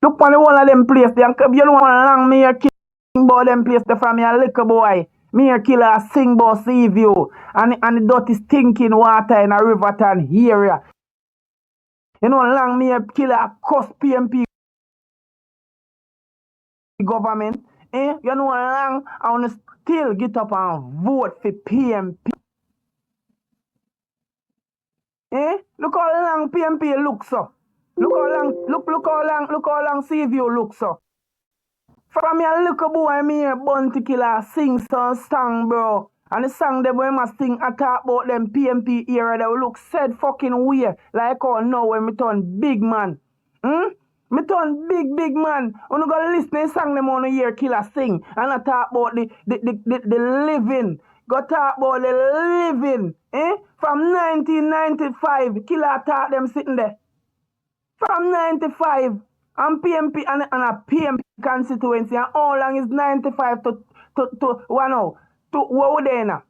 Look on the one of them place. You know one long me king about them place there from me a little boy. Me a killer sing about sea view. And the dirty stinking water in a Riverton area. You know long me a killer cuss PNP government. You know long I wanna still get up and vote for PNP. Look how long PNP looks so. Look how long Seaview looks so. From your little boy, me a Bounty Killer sing some song, bro. And the song them when I sing I talk about them PNP era that will look said fucking weird. Like how now when me turn big man. Me turn big man. When you go listen to song them on a year Killer sing. And I talk about the living. Go talk about the living. From 1995, Killer talk them sitting there. From 95, and PNP and a PNP constituency, and how long is 95 to 1 hour? To what we there now?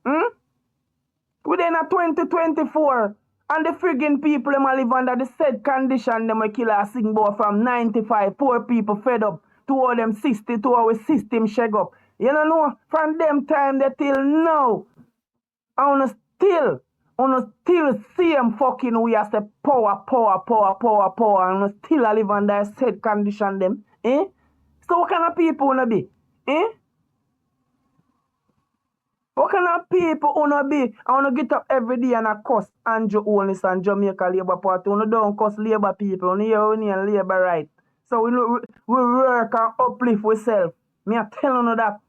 We there now 2024. And the friggin' people them live under the said condition them we kill a sing about from 95. Poor people fed up to all them 60 to our system shake up. You know, from them time they till now. I wanna still see them fucking we as a power, and still I live under said condition them. So what kind of people wanna be? What kind of people wanna be? I wanna get up every day and I cuss Andrew Holness and Jamaica Labour Party. Wanna don't cuss Labour people, wanna hear only and Labour right. So we work and uplift ourselves. Me I tell you that.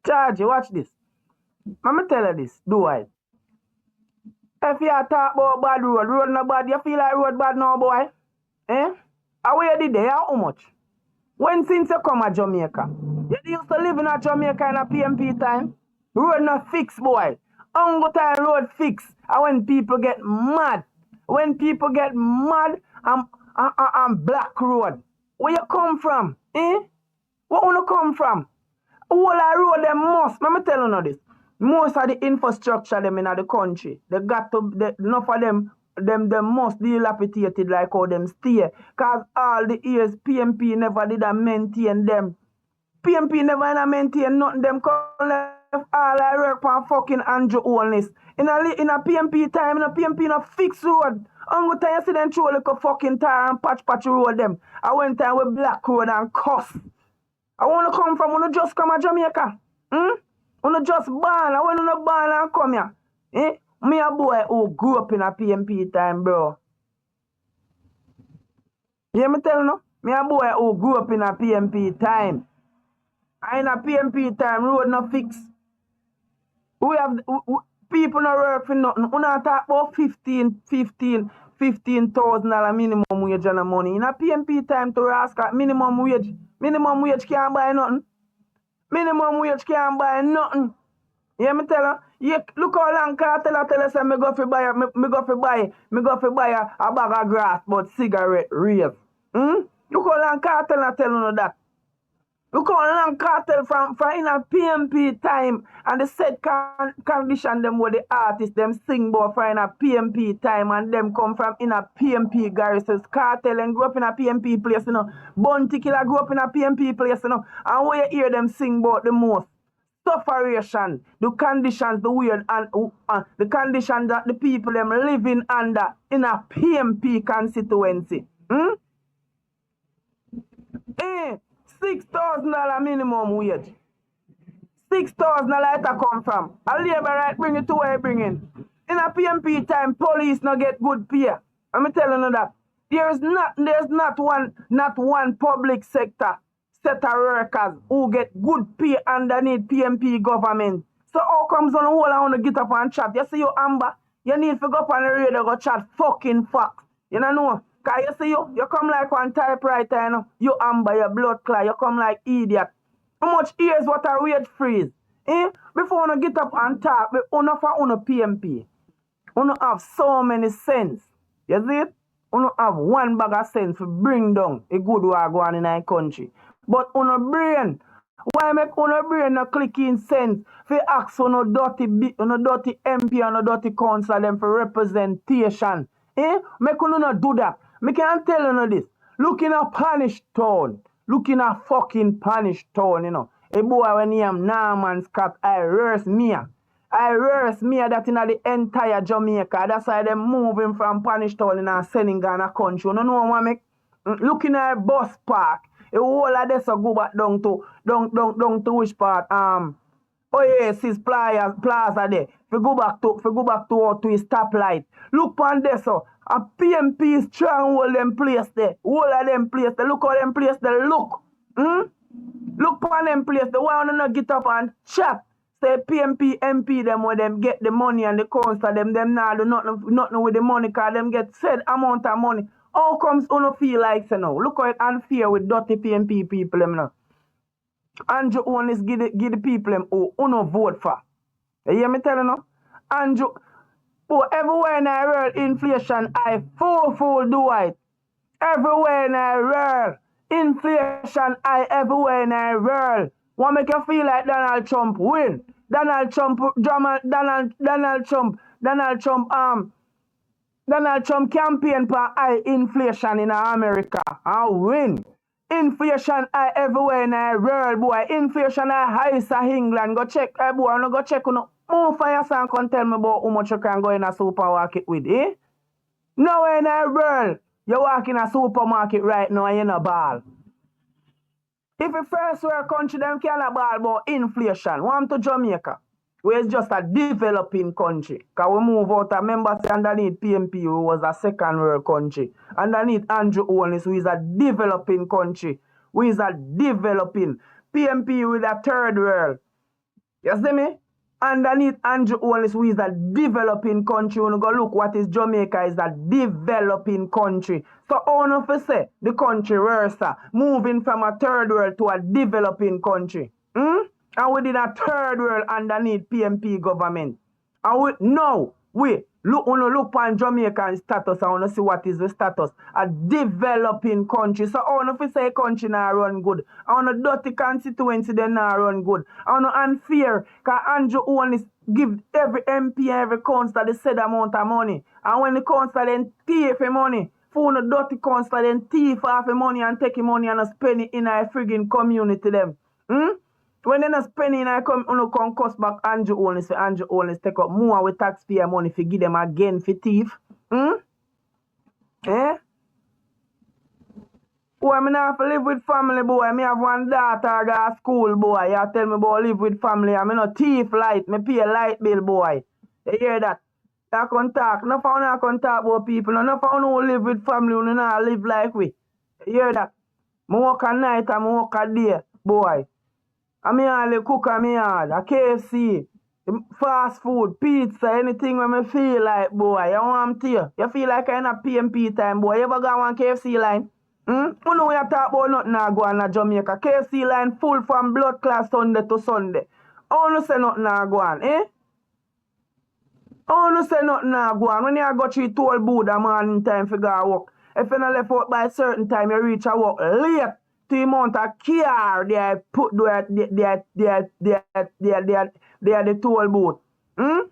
Charge, watch this. Let me tell you this, do I? If you talk about bad road no bad, you feel like road bad now, boy? How you did there? How much? When since you come to Jamaica? You used to live in a Jamaica in a PNP time? Road not fix, boy. Ongo time road fix. And when people get mad. When people get mad, I'm black road. Where you come from? Where you come from? All I road them must. Let me tell you this. Most of the infrastructure them in the country, they got to enough of them must dilapidated like how them stay. Cause all the years PNP never did a maintain them. PNP never maintain nothing. Them come left all I work for fucking Andrew Holness. In a PNP time, in a PNP no fix road. Ungo time you see them throw like a fucking tire and patch road them. I went time with black road and cuss. I wanna come from, wanna just come to Jamaica. Wanna just born, I wanna born and come here. Me a boy who grew up in a PNP time, bro. You hear me tell you no? Me a boy who grew up in a PNP time. And in a PNP time, road no fix. We have people no work for nothing. We not talk about $15,000 minimum wage and money. In a PNP time to ask minimum wage. Minimum wage can't buy nothing. Minimum wage can't buy nothing. You hear me tell you? Look how long cartel tell us me go fi buy a bag of grass but cigarette raise. Look how long cartel tell you that. Look how long cartel from in a PNP time and the said condition them where the artists them sing about for in a PNP time and them come from in a PNP garrisons. Cartel and grew up in a PNP place, you know. Bounty Killer grew up in a PNP place, you know. And where you hear them sing about the most sufferation, the conditions, the weird and the conditions that the people them living under in a PNP constituency. $6,000 minimum wage. $6,000 it come from. A labor right bring it to where you bring in. In a PNP time, police not get good pay. I'm telling you that. There's not one public sector set of workers who get good pay underneath PNP government. So how comes on the whole I want to get up and chat? You see you Amber, you need to go up on the radio go chat fucking facts. You know? Cause you see you come like one typewriter, you know. You Amber, your blood clot, you come like idiot. How much years what a wage freeze? Before you get up and talk, enough for PNP. You have so many sense. You see it? You have one bag of sense to bring down a good war going in our country. But on brain, Why make uno brain no click in sense? Fi ask uno dirty MP and no dirty council them for representation. Make uno not do that. Me can tell you this. Look in a punish town. Look in a fucking punish town, you know. A boy when he am Norman Scott, I reverse me. I reverse me that in the entire Jamaica. That's why they moving from punish town in a Senegal country. You know what make? Looking at a bus park. A whole of this go back down to which part? Oasis Plaza there. If you go back to his stoplight. Look on this so. A PNP strong hold them place there. Whole of them place there. Look how them place there. Look. Look on them place. The one not get up and chat. Say PNP MP them where them get the money and the council them now do nothing with the money cause them get said amount of money. How comes uno feel like so now? Look how it unfair with dirty PNP people them now. Andrew only give the people them who uno vote for. You hear me telling you? Andrew, everywhere in the world inflation I four do it. Everywhere in the world inflation I everywhere in the world. What make you feel like Donald Trump win? Donald Trump campaign for high inflation in America and win. Inflation high everywhere in the world, boy. Inflation high in England. Go check, boy. No go check. No. More fire son can tell me about how much you can go in a supermarket with, eh? Nowhere in the world, you walk in a supermarket right now and you no ball. If a first world country, them cannot ball about inflation. One to Jamaica, where it's just a developing country. Because we move out of members underneath PNP, who was a second world country. Underneath Andrew Owens, who is a developing country. Who is a developing. PNP with a third world. You see me? Underneath Andrew Owens, who is a developing country, when you go look what is Jamaica is a developing country. So how you say the country worse, moving from a third world to a developing country. And within a third world underneath PNP government. And we look on Jamaican status and want to see what is the status. A developing country. So how you say country now run good. And a dirty constituency they now run good. And unfair. Because Andrew Owens give every MP, every councillor the said amount of money. And when the councillor then thief the money, for the dirty councillor then thief half the money and take the money and spend it in a friggin' community them. When they not spending, I come cost back Andrew Owens for Andrew Owens take up more with taxpayer money for give them again for thief. Eh? Boy, me not have to live with family, boy. Me have one daughter go to school, boy. You tell me about live with family. I me no thief light. Me pay a light bill, boy. You hear that? You can talk. No for you can talk about people. No for you live with family. You not live like we. You hear that? Me work at night and me work at day, boy. I me only cook at me yard, a KFC, fast food, pizza, anything when me feel like, boy. You want to you? You feel like I'm in a PNP time, boy. You ever go on KFC line? You know you talk about nothing now go on Jamaica. KFC line full from blood class Sunday to Sunday. How you say nothing now go on, eh? How you say nothing now go on? When you go to toll booth a morning time for go work, if you not left out by a certain time, you reach a work late. The amount of care they put there, they are the toll booth. You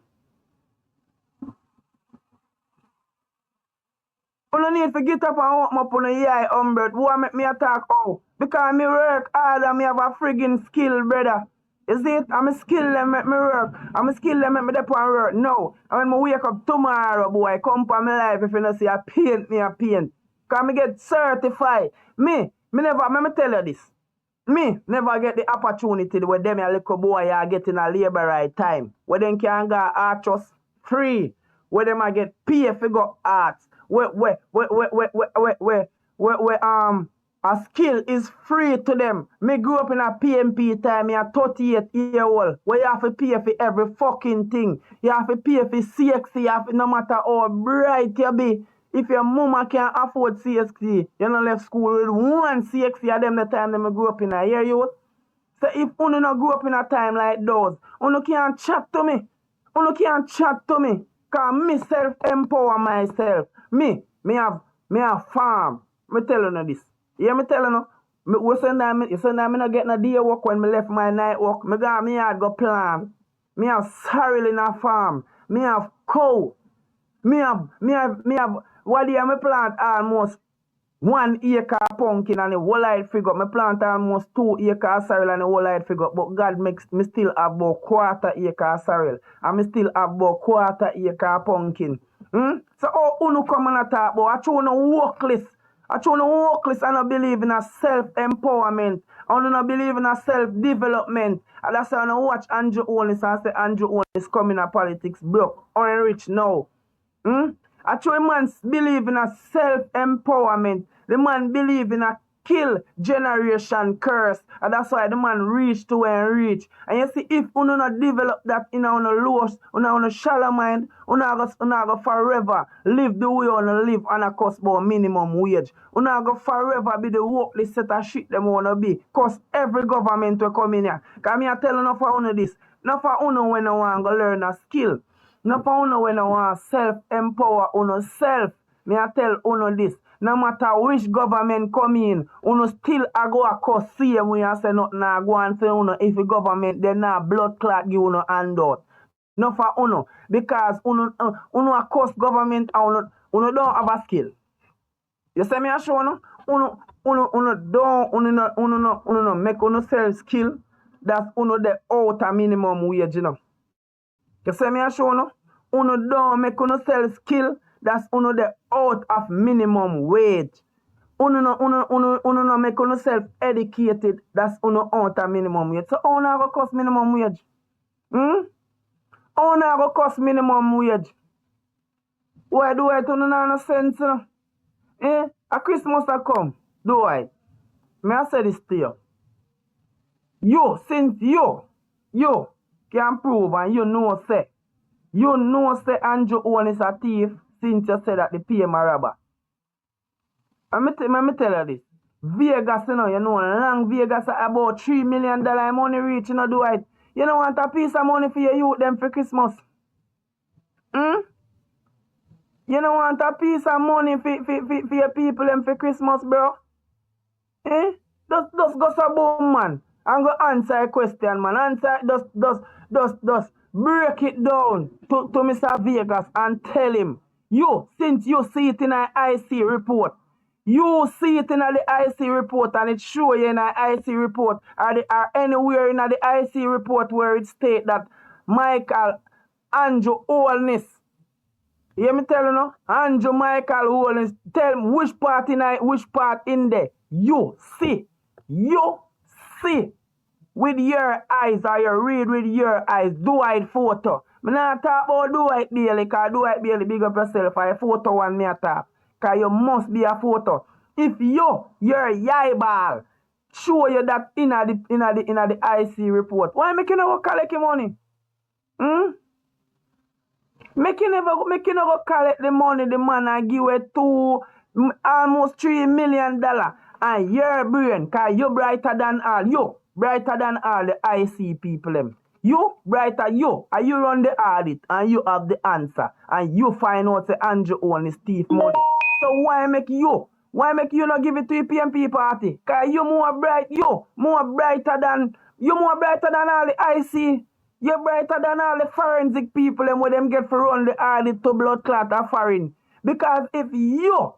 don't need to get up and walk up on a eye, Umbert. Who make me attack how? Because me work hard and me have a friggin' skill, brother. You see it? I'm a skill that make me work. I'm a skill that make me dep on work. No. And when I wake up tomorrow, boy, come for my life if you don't see a paint, me a paint. Because me get certified. Me never, let me tell you this. Me never get the opportunity where them a little boy are getting a labor right time. Where them can go archers free. Where them a get pay for go arts. Where a skill is free to them. Me grew up in a PNP time, me a 38-year-old. Where you have to pay for every fucking thing. You have to pay for CXC, you have to, no matter how bright you be. If your mama can't afford CXC, you don't left school with one CXC at them the time them grew up in a year youth. So if you not grew up in a time like those, you can't chat to me. You can't chat to me. Because me self-empower myself. Me have farm. Me telling you this. You hear me telling you? You say me not get no day work when me left my night work. Me go me yard go plant. Me have sorrel in a farm. Me have cow. Me have what year me plant almost 1 acre of pumpkin and the whole light figure. Me plant almost 2 acres of sorrel and the whole light figure. But God makes me still have about 1/4 acre of sorrel. And me still have about 1/4 acre of pumpkin. So how unu come and talk about? I show no workless. I show no workless and I believe in a self-empowerment. I don't believe in a self-development. And that's why I watch Andrew Holness and say Andrew Holness coming to politics broke, unrich now. Actually, man believe in a self-empowerment. The man believe in a kill generation curse. And that's why the man reach to where he reach. And you see, if you not develop that in a low, shallow mind, you go forever live the way you live and a cost about minimum wage. You go forever be the worthless set of shit them wanna be. Cause every government will come in here. Cause me I tell you enough for this. Enough for when you want to learn a skill. No for uno when I want self-empower uno self. Me I tell uno this. No matter which government come in, uno still a go a cause same way and say nothing a go and say uno if the government they not blood clot give uno handout. No for uno. Because uno a cause government and uno don't have a skill. You see me a show uno? Uno don't make uno self skill. That's uno the out a minimum wage, you know. You see me a show no? Uno don't make uno sell skill, that's uno the out of minimum wage. Uno no make uno self educated, that's uno out of minimum wage. So how uno go cost minimum wage? How uno go cost minimum wage? Why do it uno no sense? A Christmas a come. Do I? May I say this to you? Since you can prove and you know say Andrew Owen is a thief since you said that the PM a robber. And me tell you this. Vegas, you know, long Vegas about $3 million money reach, you know, do it. You don't want a piece of money for your youth them for Christmas. You don't want a piece of money for your people them for Christmas, bro. Just go so boom, man. And go answer a question, man. Answer, just break it down to Mr. Vegas and tell him, since you see it in an IC report, you see it in the IC report and it show you in an IC report or anywhere in the IC report where it state that Andrew Holness, you hear me tell you now? Andrew Michael Holness, tell him which part in there you see with your eyes or you read with your eyes, do it photo. Me not talk about do it daily, cause do it daily big up yourself for a photo one me talk. Cause you must be a photo. If your eyeball show you that in the IC report, why make you never collect your money? Make you never go collect the money the man and give it to almost $3 million and your brain, cause you brighter than all. Brighter than all the IC people them. You brighter and you run the audit and you have the answer and you find out the Andrew Holness thief money. So why make you not give it to the PNP party? Cause you more brighter than all the IC. You're brighter than all the forensic people and when them get for run the audit to blood clot or foreign. Because if you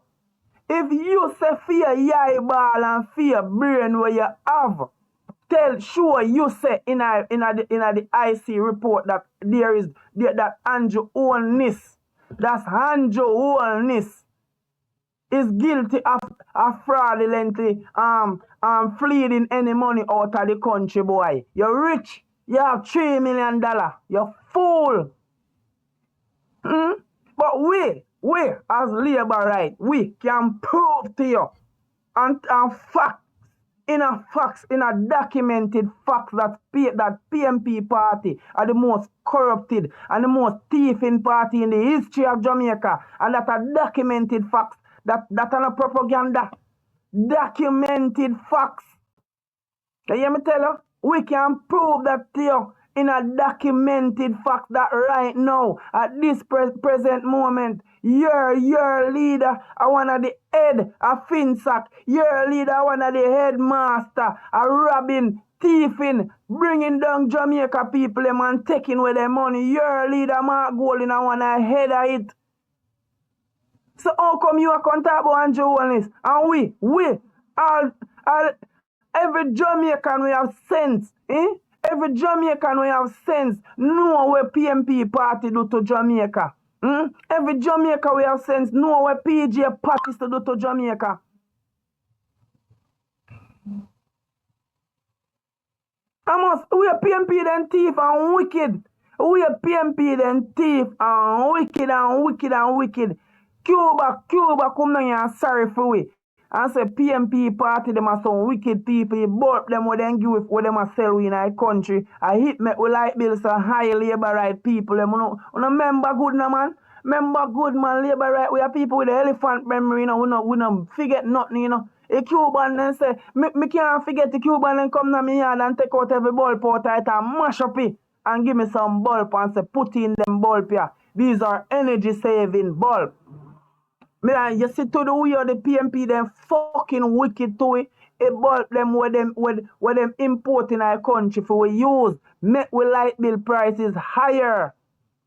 say fear your eyeball and fear brain where you have, you say in the IC report that that Andrew Holness, that's Andrew Holness is guilty of fraudulently fleeing any money out of the country, boy. You're rich. You have $3 million. You fool. But we as labor right, we can prove to you and fact, in a documented facts that PNP party are the most corrupted and the most thieving party in the history of Jamaica, and that are documented facts that are not propaganda. Documented facts. Can you hear me tell you? We can prove that to you in a documented fact that right now, at this present moment, your leader, one of the head of FinSac, your leader, one of the headmaster, a robbing, thieving, bringing down Jamaica people them and taking away their money. Your leader, Mark Golding, I want to head of it. So how come you are accountable and journalists? And we, all, every Jamaican we have sense, Every Jamaican we have sense know what PNP party do to Jamaica. Every Jamaica we have sense know what PG parties to do to Jamaica. We are PNP then thief and wicked. We are PNP then thief and wicked and wicked and wicked. Cuba come down here and sorry for we. And say PNP party, them are some wicked people. Both them what them give what them a sell in our country. I hit me with light bills so high labor right people. Them no remember good no man. Remember good man labor right. We are people with the elephant memory, you know. We no forget nothing, you know. A Cuban then say, me can't forget the Cuban then come to me yard and take out every bulb out it and mash up it and give me some bulb and say put in them bulb here. These are energy saving bulb. You see to the way of the PNP them fucking wicked to it. A bulb them where them import in our country for we use make we light bill prices higher.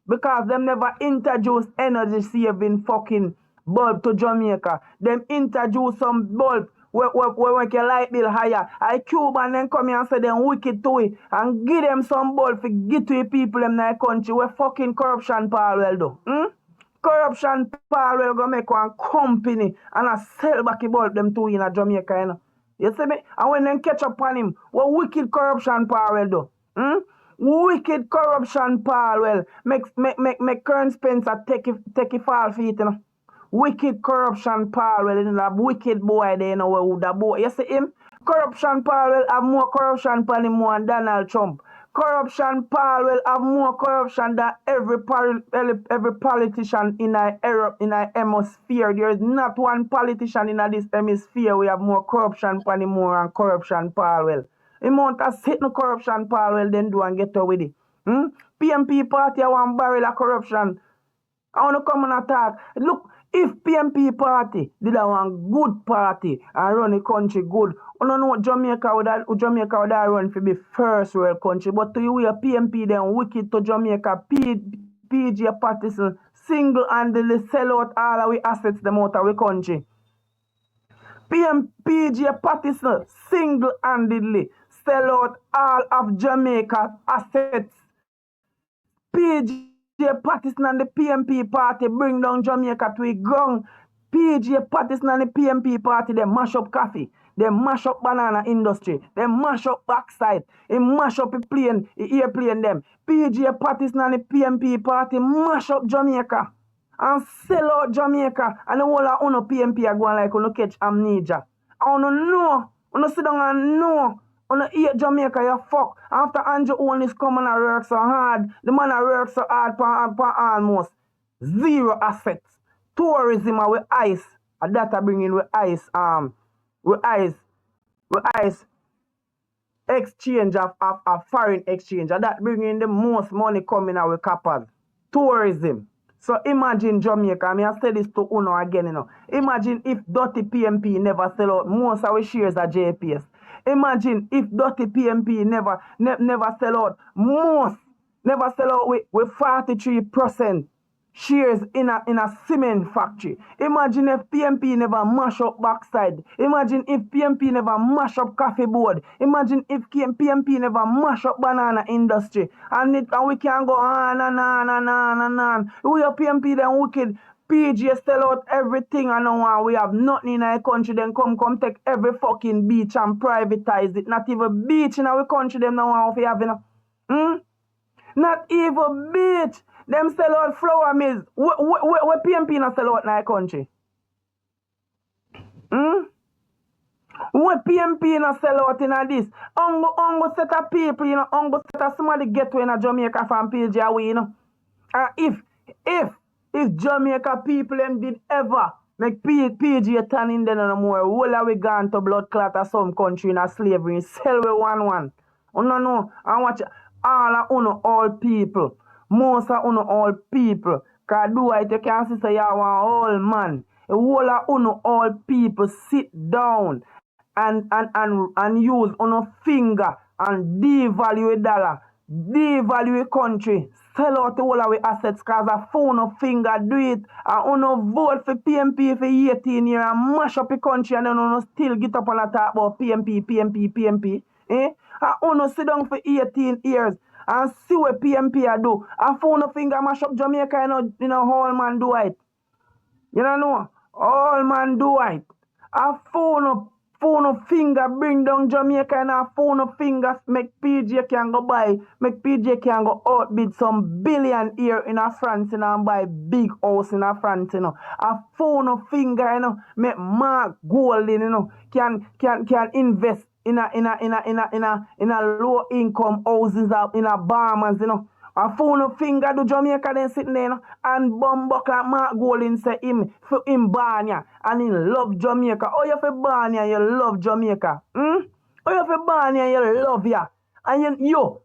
Because them never introduce energy saving fucking bulb to Jamaica. Them introduce some bulb where make your light bill higher. I Cuban then come here and say them wicked to it and give them some bulb for give to the people in our country where fucking corruption parallel do. Corruption parallel go make one company and a sell back the bulb them to in a Jamaica, you know. You see me? And when them catch up on him, what wicked corruption parallel do? Wicked corruption parallel make Kern Spencer take it fall feet, you know. Wicked corruption parallel, you know, that wicked boy there, you know, where the boy. You see him? Corruption parallel have more corruption than him more than Donald Trump. Corruption parallel have more corruption than every politician in our hemisphere. There is not one politician in this hemisphere we have more corruption than him more and corruption parallel. The amount of sitting corruption parallel then do and get away with it. PNP party have one barrel of corruption. I want to come and attack. Look, if PNP party did have one good party and run the country good, I don't know what Jamaica would run for be first world country. But to you, we are PNP then wicked to Jamaica. PG partisan single-handedly sell out all our assets them out of the country. PG partisan single-handedly sell out all of Jamaica assets. PG partisan and the PNP party bring down Jamaica to a ground. PG partisan and the PNP party, they mash up coffee, they mash up banana industry, they mash up backside, they mash up the airplane them. PG partisan and the PNP party mash up Jamaica and sell out Jamaica, and the whole of uno PNP are going like uno catch amnesia. I wanna know, uno sit down and know. On the 8 Jamaica, you fuck. After Andrew Owen coming and work so hard, the man work so hard for almost zero assets. Tourism with ice. And that bring in with ice exchange of foreign exchange. And that bring in the most money coming out with coppers. Tourism. So imagine Jamaica, I say this to Uno again, you know. Imagine if dirty PNP never sell out most of our shares at JPS. Imagine if dirty PNP never sell out with 43% shares in a cement factory. Imagine if PNP never mash up backside. Imagine if PNP never mash up coffee board. Imagine if PNP never mash up banana industry. And we can go on and on and on and on. We are PNP then wicked. PG sell out everything and now we have nothing in our country. Then come take every fucking beach and privatize it. Not even beach in our country them now we have, you know. Not even beach. Them sell out flour mills. What PNP not sell out in our country? What PNP not sell out in this? Ongo set of people, you know, ongo set of somebody get to in a Jamaica from PG away, you know. If Jamaica people them did ever make PG turn in there no more, will we gone to blood clot or some country in a slavery, sell we one. Oh no, I watch all of uno all people. Most of uno all people. Cause do it, you can see say you are all man. A whole of uno all people sit down and use uno finger and devalue a dollar, devalue a country, sell out the whole of our assets cause a phone of finger do it and uno vote for PNP for 18 years and mash up the country and then uno still get up and talk about PNP. Eh? And uno sit down for 18 years and see what PNP a do. And phone of finger mash up Jamaica, you know all man do it. You know, all man do it. A phone of finger bring down Jamaica and a phone of fingers make PJ can go buy, make PJ can go outbid some billion here in a France, and buy big house in a France, A phone of finger, make Mark Golding, can invest in a low income houses in a Bahamas, A phone of finger do Jamaica then sitting there, and bumbuck like Mark Golding say him for him born ya and he love Jamaica. Oh, you for born ya, you love Jamaica. Oh, you for born ya, you love ya. And you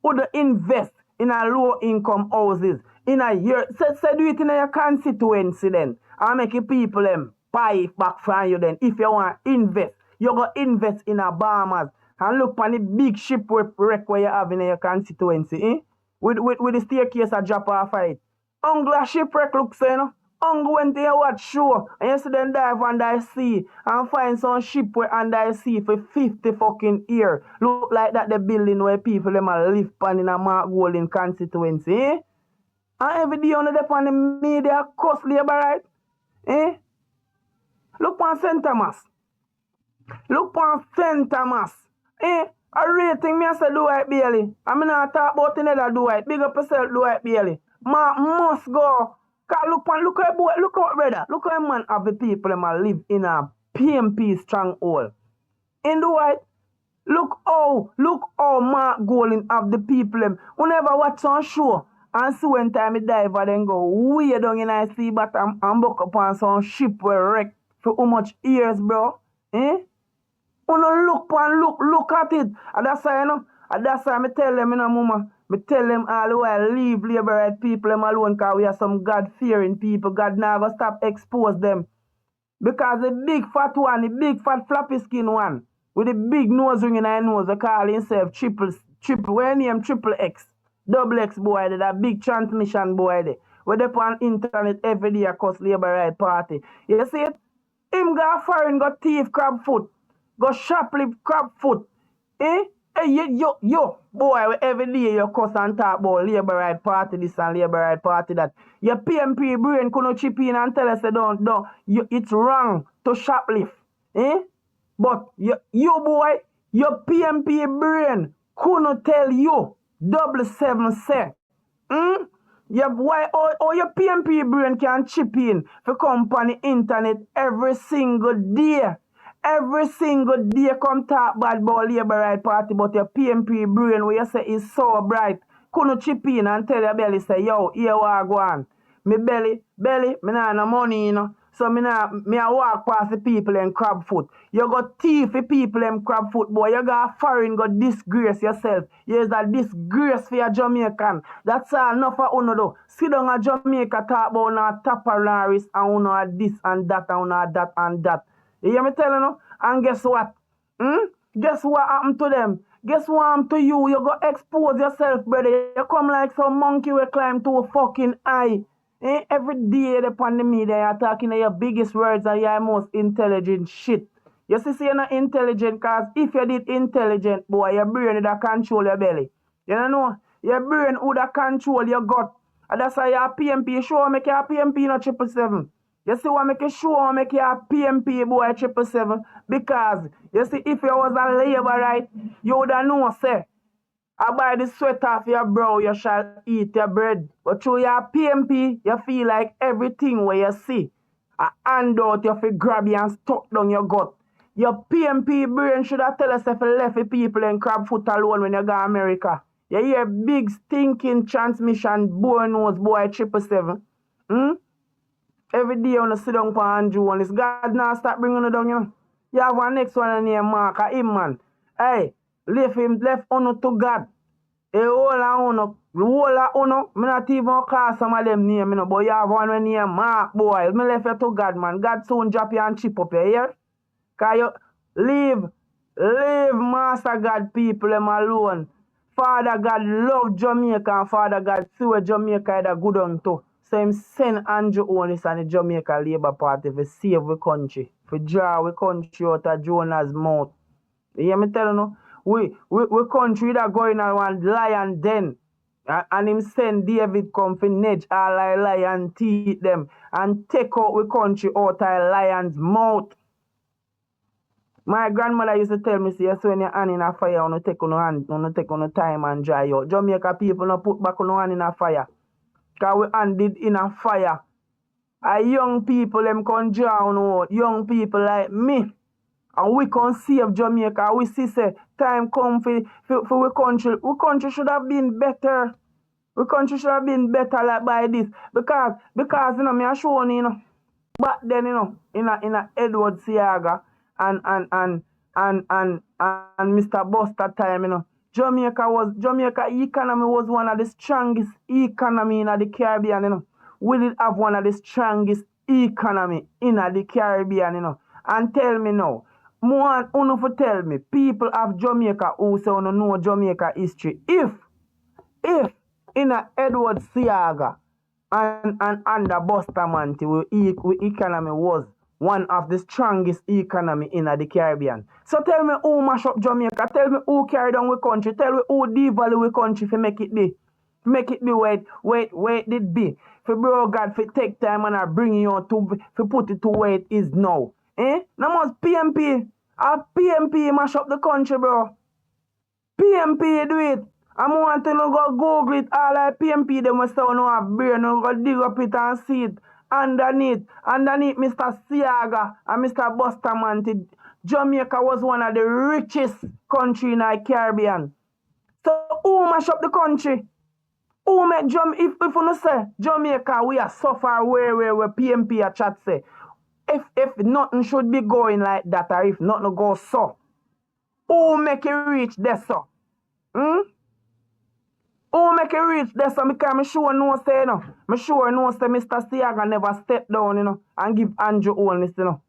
would invest in a low income houses in a year. Say do it in your constituency then. And make your people them buy back from you then. If you want to invest, you go invest in a Bahamas. And look on the big shipwreck where you have in your constituency, eh? With the staircase a drop off of it. Uncle shipwreck looks Uncle went there watch show and you see them dive under the sea and find some ship where under the sea for 50 fucking years. Look like that the building where people them a live pan in a Mark Golding constituency, eh? And every day on the on the media cost labor right? Eh? Look on St. Thomas. Look on St. Thomas. Eh? A rating me I say do it Bailey. I'm not talk about another do it. Big up yourself do it Bailey. Man must go. Cause look at boy, look out brother. Look at man of the people them a live in a PNP stronghold. In the white, look how Mark Golding of the people them. Whenever watch on show and see when time it dive and then go way down in I see but I'm buck up on some ship where wreck for how much years, bro? Eh? Look at it. And that's why, and that's why I tell them, mama, I tell them all the while, leave liberal people them alone because we are some God-fearing people. God never stop expose them. Because the big fat one, the big fat floppy skin one, with the big nose ring in his nose, they call himself triple, where name triple X, double X boy, that big transmission boy there. Where they on internet every day across Labour Right Party. You see it? Him go foreign, go thief crab foot. Go shoplift crab foot. Eh? Hey, yo, boy, every day you cuss and talk about Labour Right Party this and Labour Right Party that. Your PNP brain couldn't chip in and tell us don't, it's wrong to shoplift. Eh? But you boy, your PNP brain couldn't tell you 77 say. Why your PNP brain can chip in for company internet every single day. Every single day come talk bad about Labour Right Party, but your PNP brain where you say is so bright, couldn't chip in and tell your belly say, yo, here what go on. Me belly, me nah no money, So me a walk past the people in crab foot. You got thief the people in crab foot, boy. You got foreign, go disgrace yourself. You is a disgrace for your Jamaican. That's all enough for uno do. Sit down a Jamaica talk about una tapalaris and uno a this and that and uno a that and that. You hear me telling you? And guess what? Guess what happened to them? Guess what happened to you? You go expose yourself, brother. You come like some monkey will climb to a fucking eye. Every day upon the media, you're talking your biggest words and your most intelligent shit. You see, you're not intelligent because if you did intelligent, boy, your brain would have control your belly. You know? Your brain would have control your gut. And that's why your PNP, sure make your PNP not 777. You see what make you sure make your PNP boy 777? Because, you see, if you was a labor right, you would have known, say, I buy the sweat off your brow, you shall eat your bread. But through your PNP, you feel like everything where you see, a handout you fi grab you and stuck down your gut. Your PNP brain should have tell us if you left the people in crab foot alone when you go to America. You hear big stinking transmission, boy nose, boy 777. Every day when you sit down for Andrew and this God now start bringing you down, You have one next one named Mark, him man. Hey, left uno to God. whole of uno, me not even call some of them name, you know, but you have one when name Mark, boy. Me left you to God, man. God soon drop you and chip up you, here. Cause you leave Master God people them alone. Father God love Jamaica and Father God see where Jamaica is a good on too. So him send Andrew Onis and the Jamaica Labour Party to save the country. To draw the country out of Jonah's mouth. You hear me telling you? We country that going around lion den. And him send David come for nudge all lion teeth them and take out the country out of lion's mouth. My grandmother used to tell me, say, so when your hand in a fire, you take on a time and dry out. Jamaica people no put back on hand in a fire. Because we hand it in a fire. And young people, them can drown out. Young people like me. And we can save Jamaica. We see, say, time come for we country. We country should have been better. We country should have been better like by this. Because you know, me a show you know. Back then, you know, in a Edward Siaga and Mr. Buster time, you know, Jamaica economy was one of the strongest economy in the Caribbean, you know. We did have one of the strongest economy in the Caribbean, you know. And tell me now, more uno for tell me, people of Jamaica who say uno know Jamaica history. If in a Edward Siaga and under Bustamante, we economy was one of the strongest economy in the Caribbean. So tell me who mash up Jamaica, tell me who carried on we country, tell me who devalue we country for make it be. Make it be where it did be. For bro God for take time and I bring you on to for put it to where it is now. Now must PNP. PNP mash up the country, bro. PNP do it. I want to go Google it all like PNP them will say no have brain, no go dig up it and see it. Underneath Mr. Siaga and Mr. Bustamante, Jamaica was one of the richest country in the Caribbean. So who mash up the country? Who make if you say Jamaica we are suffer where PNP a chat say. If nothing should be going like that or if nothing go so. Who make it reach there so? Who make it reach there so? Because I'm sure no say no. I'm sure no say Mr. Siaga never step down, you know, and give Andrew Onis, you know.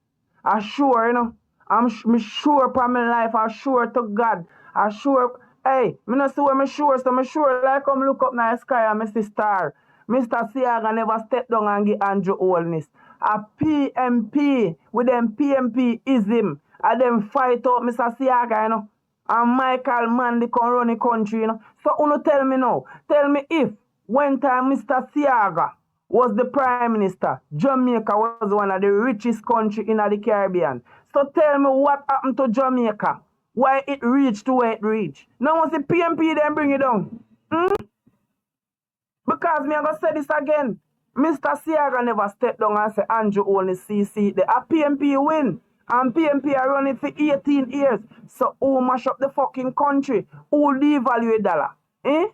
I'm sure, you know. I'm sure for my life, I'm sure to God. I'm sure, hey, me no see where I'm sure, so I'm sure like come look up in the sky and I see star. Mr. Siaga never step down and give Andrew Onis. A PNP with them PNP-ism. And them fight out Mr. Siaga, you know. And Michael Manley can run the country, you know. So, uno tell me now. Tell me if, when time Mr. Siaga was the Prime Minister, Jamaica was one of the richest country in the Caribbean. So, tell me what happened to Jamaica. Why it reached to where it reached. Now, once the PNP then bring it down. Because me I'm going to say this again. Mr. Siaga never stepped down and say Andrew only CC. The PNP win. And PNP are running for 18 years. So who mash up the fucking country? Who devalue dollar? Who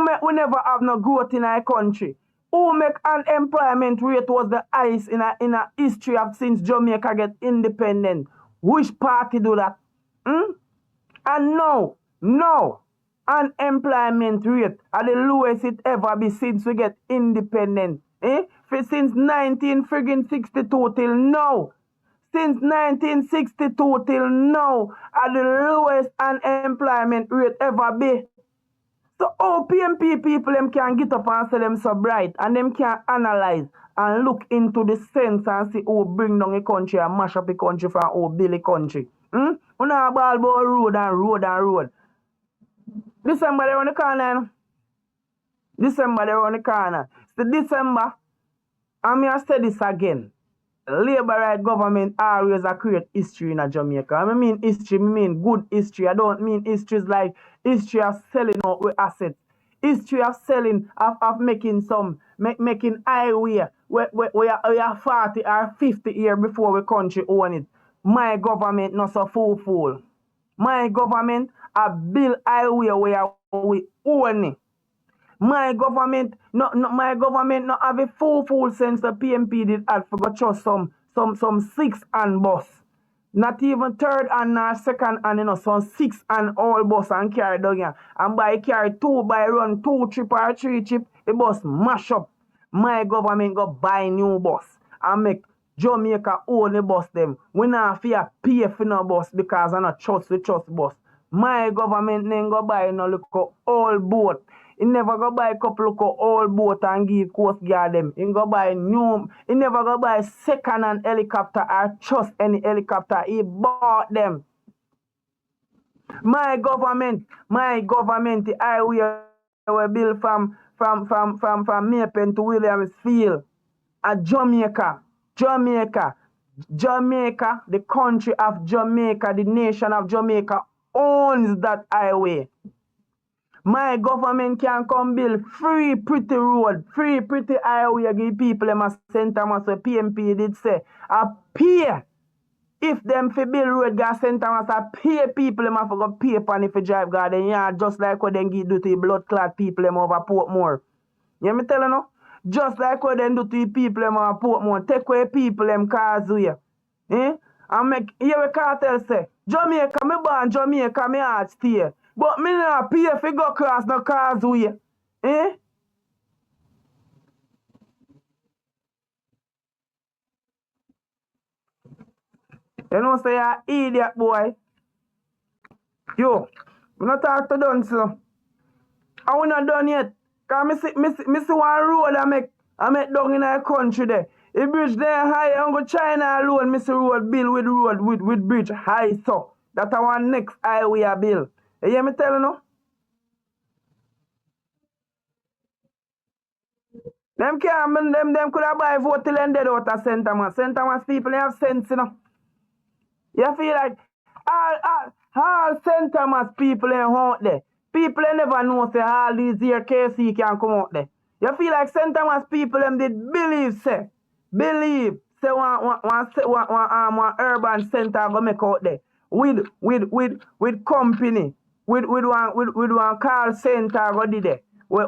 make we never have no growth in our country? Who make unemployment rate was the highest in a history of since Jamaica get independent? Which party do that? And no. Unemployment rate are the lowest it ever be since we get independent. Since 1962 till now. Since 1962 till now are the lowest unemployment rate ever be. So all PNP people them can get up and say them so bright and them can analyze and look into the sense and see who bring down a country and mash up a country from who build a country. You know about road and road. December they run the corner. So December, I'm going to say this again. Labor right government always create history in Jamaica. I mean history, I mean good history. I don't mean history like history of selling out with assets. History of selling, of making making highway where we are 40 or 50 years before we country own it. My government not so fool. My government a build highway where we own it. My government not have a full sense of PNP did have for go trust some 6 and bus. Not even third and nor second and some 6 and all bus and carry down here. And by carry 2 by run 2 trip or 3 trip, the bus mash up. My government go buy new bus and make Jamaica own the bus them. We not fear pay for no bus because I not trust the trust bus. My government then go buy no look old boat. He never go buy a couple of old boat and give Coast Guard them. He go buy new. He never go buy second hand helicopter or trust any helicopter. He bought them. My government, the highway we built from Maypen to Williamsfield. At Jamaica, the country of Jamaica, the nation of Jamaica owns that highway. My government can come build free pretty road, free pretty highway, give people them a St. Thomas where PNP did say, a pay. If them fi build road gas St. Thomas, a pay people them have to go pay pan if you drive garden, yeah, just like what them give do to the blood clot people them over Portmore. You me tell you no? Just like what them do to the people them over Portmore, take away people them causeway. And make, here we cartel say, Jamaica, me born Jamaica, me heart stay. But me not pay if you go cross no causeway. You know say you're idiot boy. Yo, we not talk to done so. And we not done yet. Cause me see one road I make down in our country there. The bridge there high and go China alone, me see road build with bridge high so. That's our next highway I build. You hear me tell you no? Them can't them could have buy vote till ended out of St. Thomas. St. Thomas people they have sense, you know. You feel like all St. Thomas people ain't out there. People they never know say all these here KC can come out there. You feel like St. Thomas people them did believe say one urban center go make out there with company with one call center go did there. We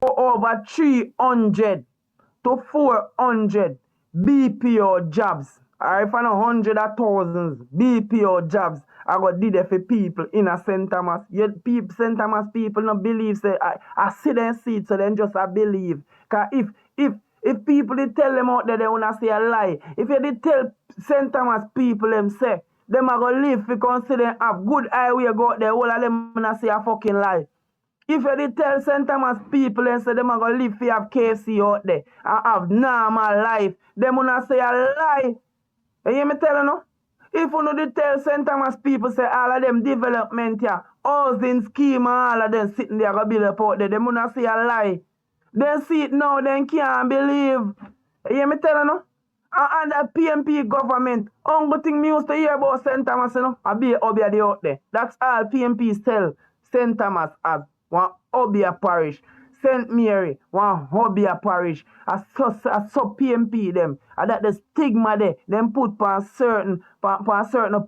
over 300 to 400 BPO jobs. Or if I know hundreds of thousands BPO jobs I got did it for people in a St. Thomas. Yet people, St. Thomas people not believe say I see them see it, so then just I believe. Cause if people did tell them out there they wanna say a lie. If you did tell St. Thomas people them say them are gonna live because they have good highway go out there, all of them wanna say a fucking lie. If you did tell St. Thomas people and say them are gonna live for have KC out there and have normal life, them wanna say a lie. You hear me tell you no? If you no did tell St. Thomas people say all of them development here, housing scheme and all of them sitting there gonna build up out there, them wanna say a lie. They see it now, they can't believe. You hear me tell you no? And the PNP government, only thing me used to hear about St. Thomas, you know, I be Obia out there. That's all PNP tell St. Thomas as one Obia parish. St. Mary, one Obia parish. I saw PNP them. And that the stigma there, them put for a certain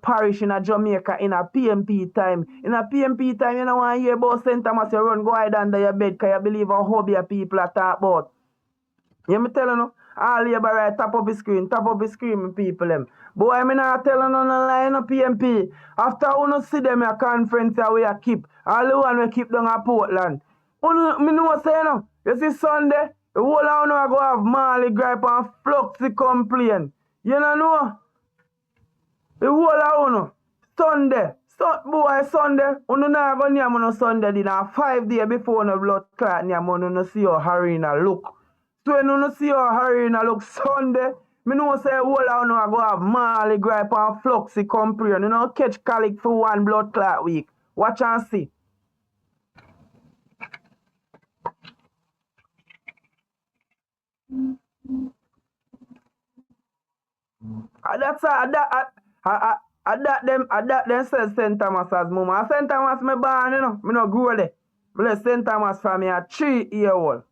parish in a Jamaica in a PNP time. In a PNP time, you know, want to hear about St. Thomas, you run, go hide under your bed because you believe how Obia people are talk about. You me tell you no? All labor right, top of the screen, people them. Boy, I mean not tell you no lie no PNP. After you see them a conference we a keep, all the one we keep down at Portland. Me know say no, you see Sunday, the whole of you go have Marley gripe and Fluxy complain. You know? The whole of you Sunday, Sunday, you not go near no Sunday dinner 5 days before no blood clot near you no see how Harina look. So when you see how Harina look Sunday, me know say whole of you go have Marley gripe and Fluxy complain. You know catch colic for one blood clot week. Watch and see. That them says St. Thomas as mama. St. Thomas me born, you know. Me no grow there. Me left St. Thomas from me a 3-year-old.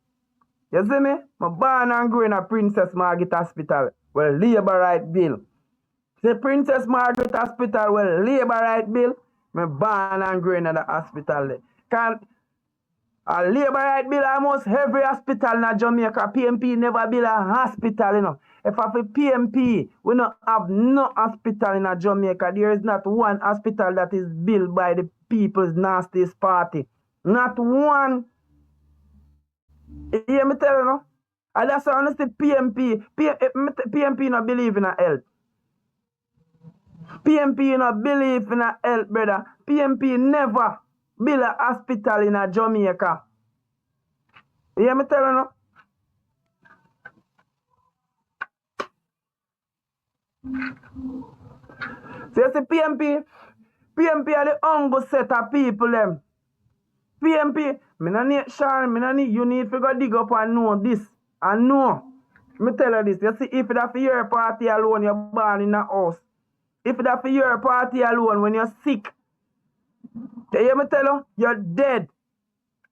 You see me? Me born and grow in a Princess Margaret Hospital. Well, labor right bill. The Princess Margaret Hospital, well, labor right bill. Me born and grow in the hospital there. Can't a labor right bill almost every hospital in Jamaica. PNP never build a hospital, you know. If I have PNP, we don't have no hospital in a Jamaica. There is not one hospital that is built by the People's Nastiest Party. Not one. You hear me tell you no? And that's why I see PNP not believe in a health. PNP not believe in a health, brother. PNP never build a hospital in a Jamaica. You hear me tell you no? So you see PNP are the humble set of people them. PNP, me no need Sean, me no need, you need to go dig up and know this. And know. Me tell you this, you see, if it's for your party alone, you're born in a house. If it's for your party alone, when you're sick, you hear me tell you, you're dead.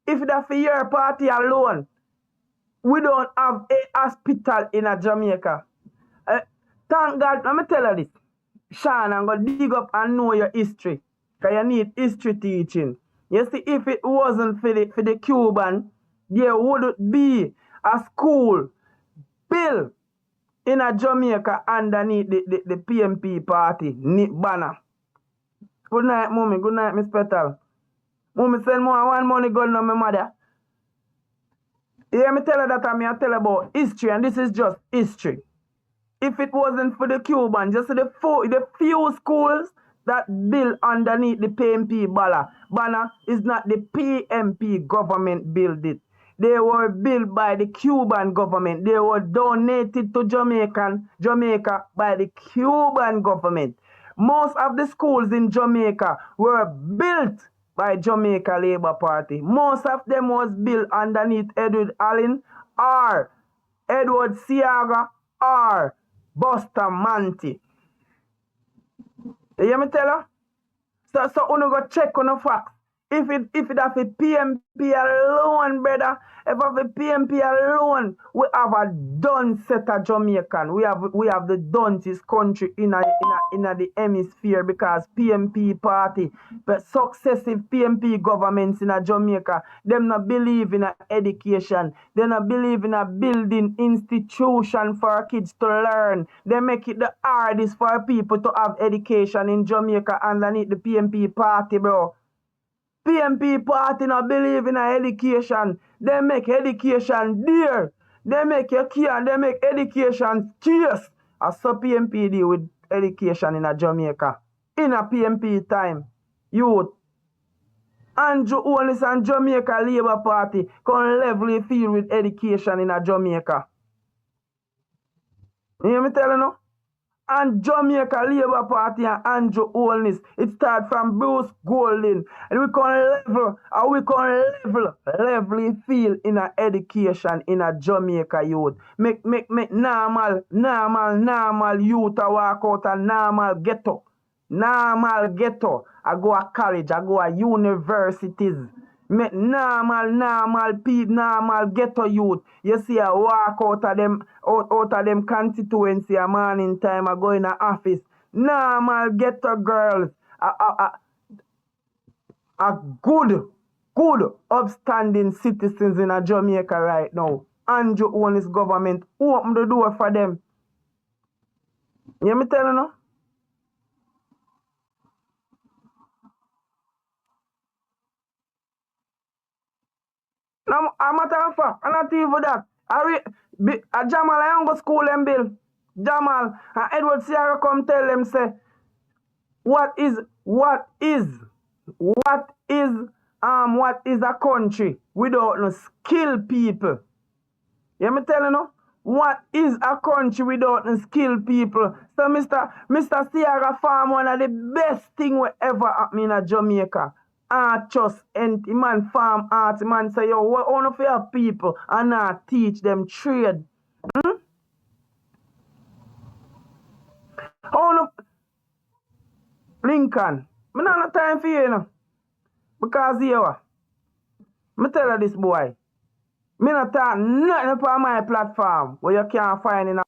If it's for your party alone, we don't have a hospital in a Jamaica. Thank God, let me tell you this. Sean, I'm going to dig up and know your history. Because you need history teaching. You see, if it wasn't for the Cuban, there wouldn't be a school built in a Jamaica underneath the PNP party, banner. Good night, mommy. Good night, Miss Petal. Mommy send more one money going on my mother. You hear me tell her that I tell about history, and this is just history. If it wasn't for the Cuban, just the few schools that built underneath the PNP banner is not the PNP government built it. They were built by the Cuban government. They were donated to Jamaica by the Cuban government. Most of the schools in Jamaica were built by Jamaica Labour Party. Most of them was built underneath Edward Allen or Edward Siaga or Buster Manti. You hear me tell you? So you go check on the facts. If it have a PNP alone, brother, if have a PNP alone, we have a done set of Jamaican. We have the duntest country in the hemisphere because PNP party, but successive PNP governments in a Jamaica, them not believe in a education. They not believe in a building institution for kids to learn. They make it the hardest for people to have education in Jamaica underneath the PNP party, bro. PNP party not believe in a education. They make education dear. They make you care. They make education scarce. As so PNP deal with education in a Jamaica. In a PNP time. Youth. Andrew Holness and Jamaica Labour Party can level the field with education in a Jamaica. You hear me telling you? And Jamaica Labour Party and Andrew Holness, it starts from Bruce Golding. And we can level the field in a education in a Jamaica youth. Make normal youth a walk out a normal ghetto. Normal ghetto. I go a college, I go a universities. Make normal ghetto youth. You see a walk out of them constituency a morning time, I go in a office. Normal ghetto girls. A good upstanding citizens in a Jamaica right now. Andrew Holness government open the door for them. You hear me telling you? Now, a matter of fact, and not even that. Jamal, I don't go school them bill. Jamal and Edward Sierra come tell them say, what is a country without no skilled people? You hear me telling you? What is a country without no skilled people? So Mr. Sierra farm one of the best thing we ever happen in Jamaica. Just and man farm art, man say, yo, what on if you have people and not teach them trade? How Lincoln, me not have time for you, you know. Because here, me tell you this boy. Me not talk nothing upon my platform where you can't find in